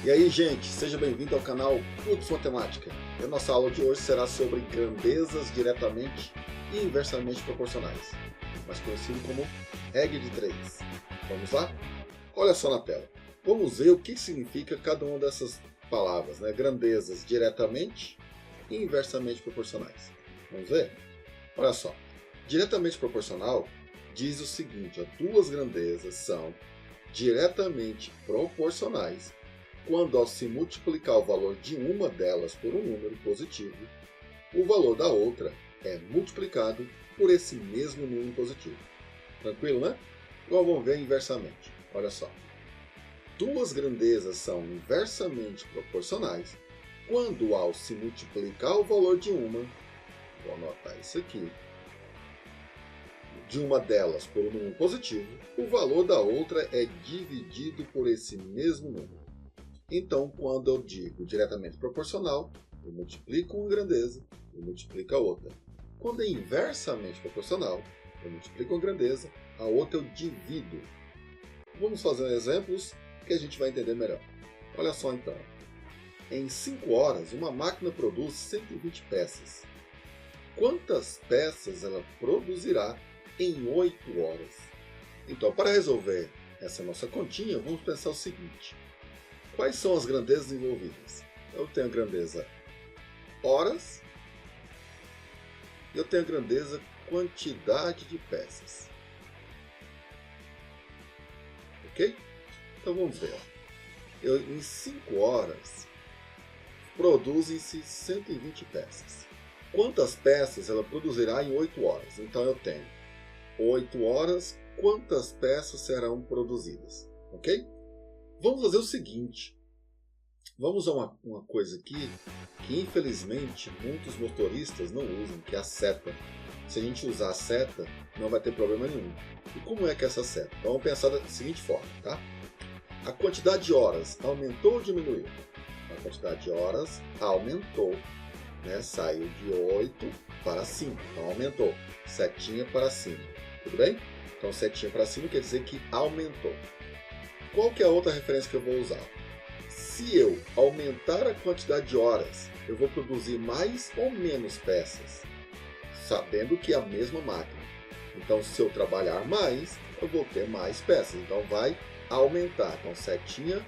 E aí, gente, seja bem-vindo ao canal Putz Matemática. E a nossa aula de hoje será sobre grandezas diretamente e inversamente proporcionais, mais conhecido como regra de 3. Vamos lá? Olha só na tela. Vamos ver o que significa cada uma dessas palavras, né? Grandezas diretamente e inversamente proporcionais. Vamos ver? Olha só. Diretamente proporcional diz o seguinte: duas grandezas são diretamente proporcionais quando, ao se multiplicar o valor de uma delas por um número positivo, o valor da outra é multiplicado por esse mesmo número positivo. Tranquilo, né? Agora vamos ver inversamente. Olha só. Duas grandezas são inversamente proporcionais quando, ao se multiplicar o valor de uma, vou anotar isso aqui, de uma delas por um número positivo, o valor da outra é dividido por esse mesmo número. Então, quando eu digo diretamente proporcional, eu multiplico uma grandeza e multiplico a outra. Quando é inversamente proporcional, eu multiplico uma grandeza, a outra eu divido. Vamos fazer exemplos que a gente vai entender melhor. Olha só então. Em 5 horas, uma máquina produz 120 peças. Quantas peças ela produzirá em 8 horas? Então, para resolver essa nossa continha, vamos pensar o seguinte. Quais são as grandezas envolvidas? Eu tenho a grandeza horas e eu tenho a grandeza quantidade de peças. Ok? Então vamos ver. Em 5 horas produzem-se 120 peças. Quantas peças ela produzirá em 8 horas? Então eu tenho 8 horas, quantas peças serão produzidas? Ok? Vamos fazer o seguinte. Vamos usar uma coisa aqui que infelizmente muitos motoristas não usam, que é a seta. Se a gente usar a seta, não vai ter problema nenhum. E como é que é essa seta? Então vamos pensar da seguinte forma, tá? A quantidade de horas aumentou ou diminuiu? A quantidade de horas aumentou, né? Saiu de 8 para 5, então aumentou. Setinha para cima, tudo bem? Então setinha para cima quer dizer que aumentou. Qual que é a outra referência que eu vou usar? Se eu aumentar a quantidade de horas, eu vou produzir mais ou menos peças, sabendo que é a mesma máquina. Então, se eu trabalhar mais, eu vou ter mais peças. Então, vai aumentar. Então, setinha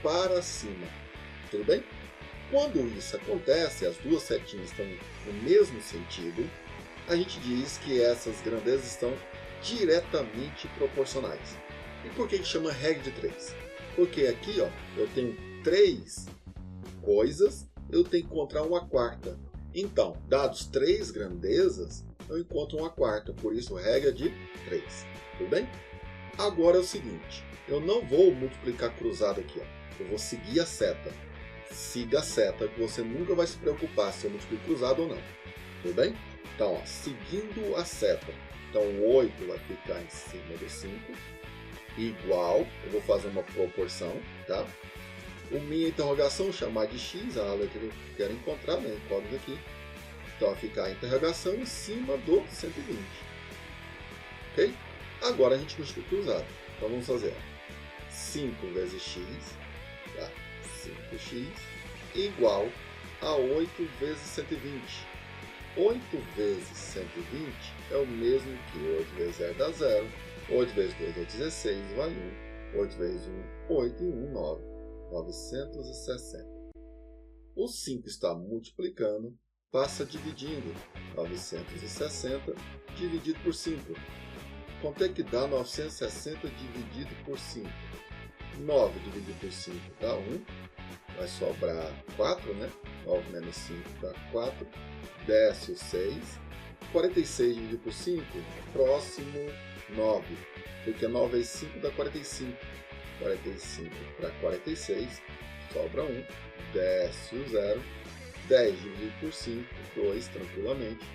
para cima. Tudo bem? Quando isso acontece, as duas setinhas estão no mesmo sentido, a gente diz que essas grandezas estão diretamente proporcionais. E por que chama regra de 3? Porque aqui, ó, eu tenho 3 coisas, eu tenho que encontrar uma quarta. Então, dados 3 grandezas, eu encontro uma quarta. Por isso, regra de 3. Tudo bem? Agora é o seguinte, eu não vou multiplicar cruzado aqui, ó. Eu vou seguir a seta. Siga a seta, que você nunca vai se preocupar se eu multiplico cruzado ou não. Tudo bem? Então, ó, seguindo a seta. Então, o 8 vai ficar em cima do 5. Igual, eu vou fazer uma proporção, tá? O minha interrogação, chamar de x, a letra que eu quero encontrar, né? Código aqui. Então, vai ficar a interrogação em cima do 120. Ok? Agora a gente multiplica cruzado. Então, vamos fazer 5 vezes x, tá? 5x, igual a 8 vezes 120. 8 vezes 120 é o mesmo que 8 vezes 0 dá 0. 8 vezes 2 é 16, vale 1. 8 vezes 1, 8 e 1, 9. 960. O 5 está multiplicando, passa dividindo. 960 dividido por 5. Quanto é que dá 960 dividido por 5? 9 dividido por 5 dá 1. Vai sobrar 4, né? 9 menos 5 dá 4. Desce o 6. 46 dividido por 5, próximo 9, porque 9 vezes 5 dá 45. 45 para 46, sobra 1, desce o 0. 10 dividido por 5, 2 tranquilamente,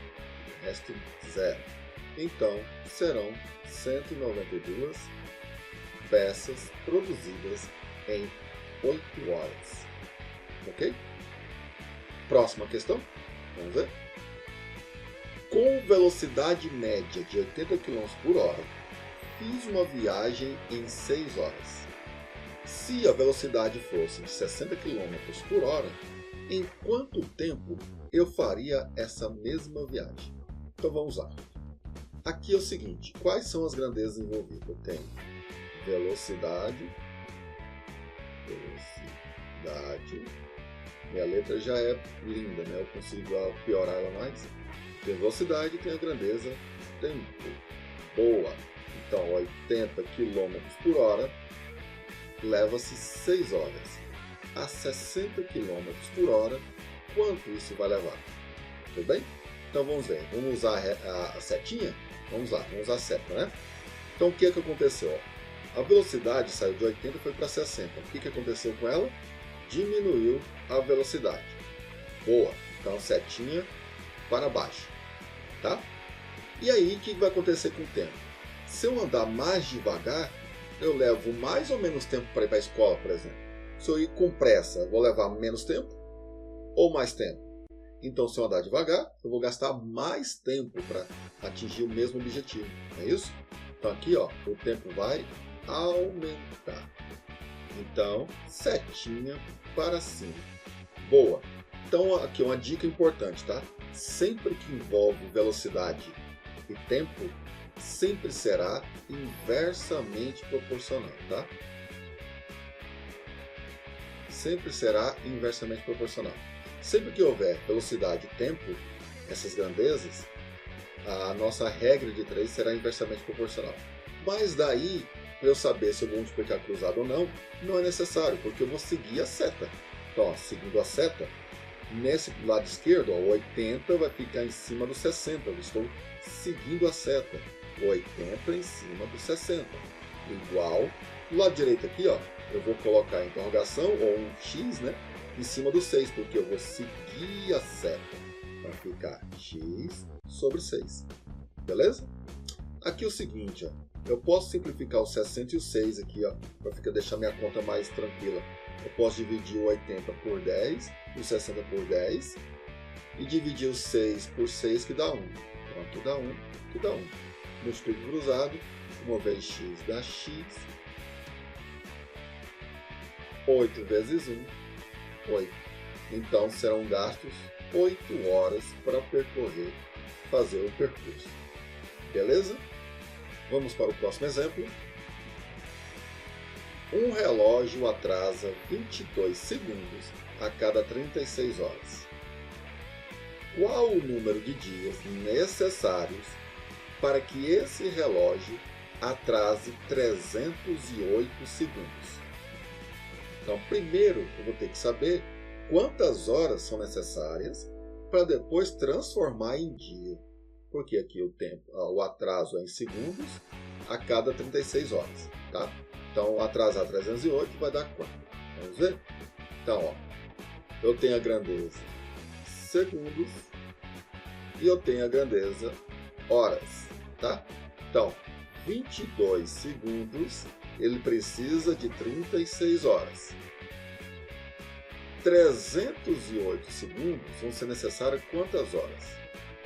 resto 0. Então, serão 192 peças produzidas em 8 horas. Ok? Próxima questão, vamos ver. Com velocidade média de 80 km por hora, fiz uma viagem em 6 horas. Se a velocidade fosse de 60 km por hora, em quanto tempo eu faria essa mesma viagem? Então vamos lá. Aqui é o seguinte, quais são as grandezas envolvidas? Eu tenho velocidade, minha letra já é linda, né? Eu consigo piorar ela mais. Tem velocidade, tem a grandeza tempo. Boa! Então 80 km por hora leva-se 6 horas. A 60 km por hora, quanto isso vai levar? Tudo bem? Então vamos ver. Vamos usar a setinha? Vamos lá, vamos usar a seta, né? Então o que aconteceu? A velocidade saiu de 80 e foi para 60. O que aconteceu com ela? Diminuiu a velocidade. Boa! Então setinha para baixo. Tá? E aí o que vai acontecer com o tempo? Se eu andar mais devagar, eu levo mais ou menos tempo para ir para a escola, por exemplo. Se eu ir com pressa, vou levar menos tempo ou mais tempo? Então, se eu andar devagar, eu vou gastar mais tempo para atingir o mesmo objetivo. Não é isso? Então, aqui ó, o tempo vai aumentar. Então, setinha para cima. Boa! Então, aqui uma dica importante, tá? Sempre que envolve velocidade e tempo, sempre será inversamente proporcional, tá? Sempre será inversamente proporcional. Sempre que houver velocidade e tempo, essas grandezas, a nossa regra de 3 será inversamente proporcional. Mas daí, para eu saber se eu vou multiplicar cruzado ou não, não é necessário, porque eu vou seguir a seta. Então, ó, seguindo a seta, nesse lado esquerdo, ó, o 80 vai ficar em cima do 60. Eu estou seguindo a seta. O 80 em cima do 60. Igual. Do lado direito aqui, ó, eu vou colocar a interrogação, ou um X, né? Em cima do 6, porque eu vou seguir a seta. Vai ficar X sobre 6. Beleza? Aqui é o seguinte, ó. Eu posso simplificar o 60 e o 6 aqui, ó, para deixar minha conta mais tranquila. Eu posso dividir o 80 por 10, e o 60 por 10, e dividir o 6 por 6, que dá 1. Então aqui dá 1, aqui dá 1. Multiplico cruzado, 1 vezes x dá x. 8 vezes 1, 8. Então serão gastos 8 horas para percorrer, fazer o percurso. Beleza? Vamos para o próximo exemplo. Um relógio atrasa 22 segundos a cada 36 horas. Qual o número de dias necessários para que esse relógio atrase 308 segundos? Então, primeiro eu vou ter que saber quantas horas são necessárias para depois transformar em dia. Porque aqui o atraso é em segundos a cada 36 horas. Tá? Então, atrasar 308 vai dar quanto? Vamos ver? Então, ó, eu tenho a grandeza segundos e eu tenho a grandeza horas. Tá? Então, 22 segundos, ele precisa de 36 horas. 308 segundos vão ser necessárias quantas horas?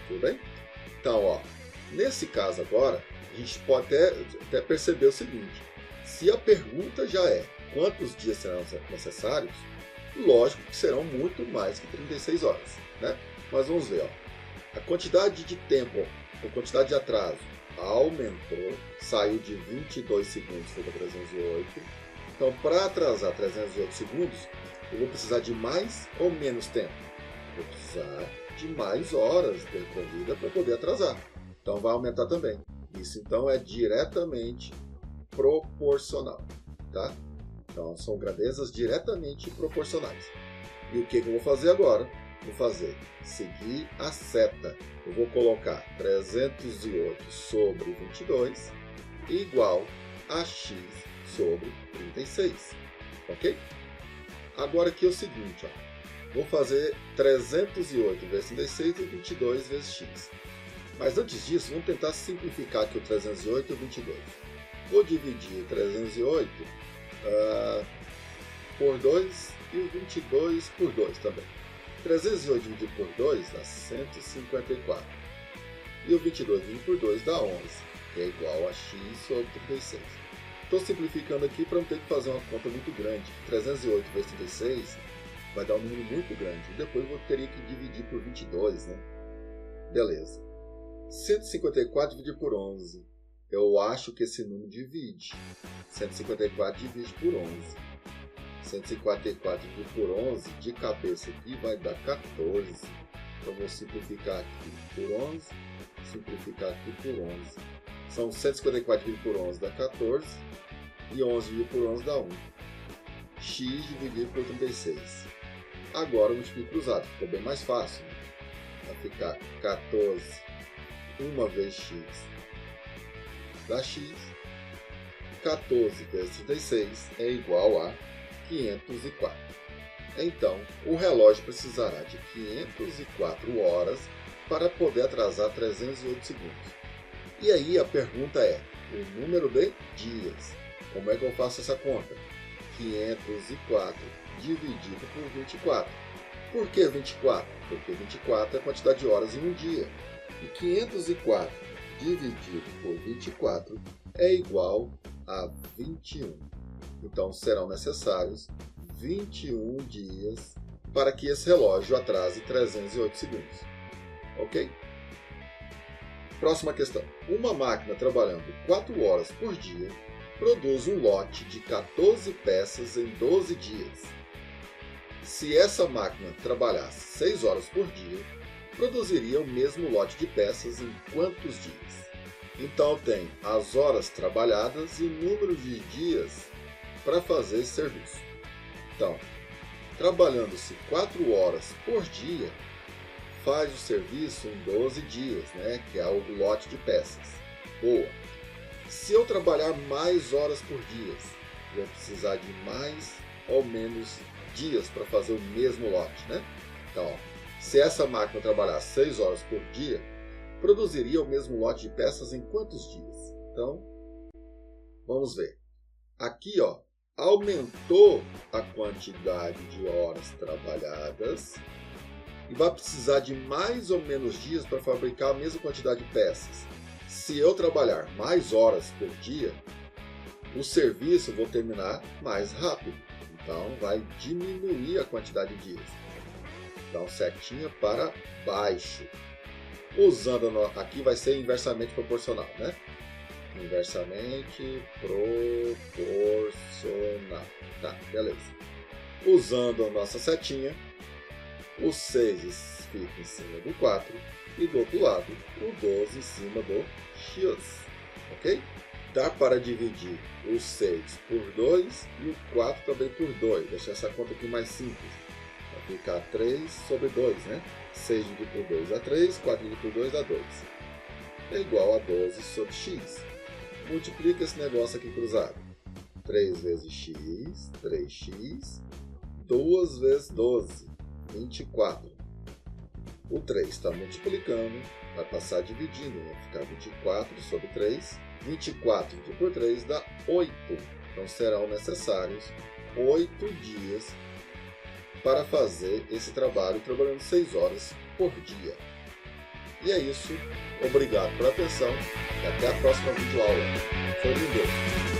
Tudo bem? Então, ó, nesse caso agora, a gente pode até perceber o seguinte. Se a pergunta já é quantos dias serão necessários, lógico que serão muito mais que 36 horas. Né? Mas vamos ver. Ó, a quantidade de tempo, a quantidade de atraso aumentou, saiu de 22 segundos, foi para 308. Então, para atrasar 308 segundos, eu vou precisar de mais ou menos tempo? Vou precisar de mais horas de corrida para poder atrasar. Então, vai aumentar também. Isso, então, é diretamente proporcional. Tá? Então, são grandezas diretamente proporcionais. E o que eu vou fazer agora? Vou seguir a seta. Eu vou colocar 308 sobre 22 igual a x sobre 36. Ok? Agora aqui é o seguinte, ó. Vou fazer 308 vezes 36 e 22 vezes x. Mas antes disso, vamos tentar simplificar aqui o 308 e o 22. Vou dividir o 308 por 2 e o 22 por 2 também. 308 dividido por 2 dá 154. E o 22 dividido por 2 dá 11, que é igual a x sobre 36. Estou simplificando aqui para não ter que fazer uma conta muito grande. 308 vezes 36 vai dar um número muito grande. E depois eu teria que dividir por 22, né? Beleza. 154 dividido por 11. Eu acho que esse número divide. 154 divide por 11. 154 dividido por 11, de cabeça aqui, vai dar 14. Então, vou simplificar aqui por 11. Simplificar aqui por 11. São 154 dividido por 11 dá 14. E 11 dividido por 11 dá 1. X dividido por 36. Agora eu multiplico cruzado. Ficou bem mais fácil. Né? Vai ficar 14. 1 vezes x dá x. 14 vezes 36 é igual a 504. Então, o relógio precisará de 504 horas para poder atrasar 308 segundos. E aí a pergunta é, o número de dias. Como é que eu faço essa conta? 504 dividido por 24. Por que 24? Porque 24 é a quantidade de horas em um dia. E 504 dividido por 24 é igual a 21. Então, serão necessários 21 dias para que esse relógio atrase 308 segundos. Ok? Próxima questão. Uma máquina trabalhando 4 horas por dia produz um lote de 14 peças em 12 dias. Se essa máquina trabalhasse 6 horas por dia, produziria o mesmo lote de peças em quantos dias? Então, tem as horas trabalhadas e o número de dias para fazer esse serviço. Então, trabalhando-se 4 horas por dia, faz o serviço em 12 dias, né? Que é o lote de peças. Boa! Se eu trabalhar mais horas por dia, eu vou precisar de mais ou menos dias para fazer o mesmo lote, né? Então, ó, se essa máquina trabalhar 6 horas por dia, produziria o mesmo lote de peças em quantos dias? Então, vamos ver. Aqui, ó, aumentou a quantidade de horas trabalhadas e vai precisar de mais ou menos dias para fabricar a mesma quantidade de peças. Se eu trabalhar mais horas por dia, o serviço eu vou terminar mais rápido. Então, vai diminuir a quantidade de dias. Então, setinha para baixo. Usando, aqui vai ser inversamente proporcional, né? Inversamente proporcional. Tá, beleza. Usando a nossa setinha, o 6 fica em cima do 4 e do outro lado o 12 em cima do x. Ok? Dá para dividir o 6 por 2 e o 4 também por 2. Deixar essa conta aqui mais simples. Vai ficar 3 sobre 2, né? 6 dividido por 2 dá 3, 4 dividido por 2 dá 2. É igual a 12 sobre x. Multiplica esse negócio aqui cruzado. 3 vezes x, 3x. 2 vezes 12, 24. O 3 está multiplicando, vai passar dividindo, vai ficar 24 sobre 3. 24 dividido por 3 dá 8. Então serão necessários 8 dias para fazer esse trabalho, trabalhando 6 horas por dia. E é isso. Obrigado pela atenção e até a próxima videoaula. Foi lindo!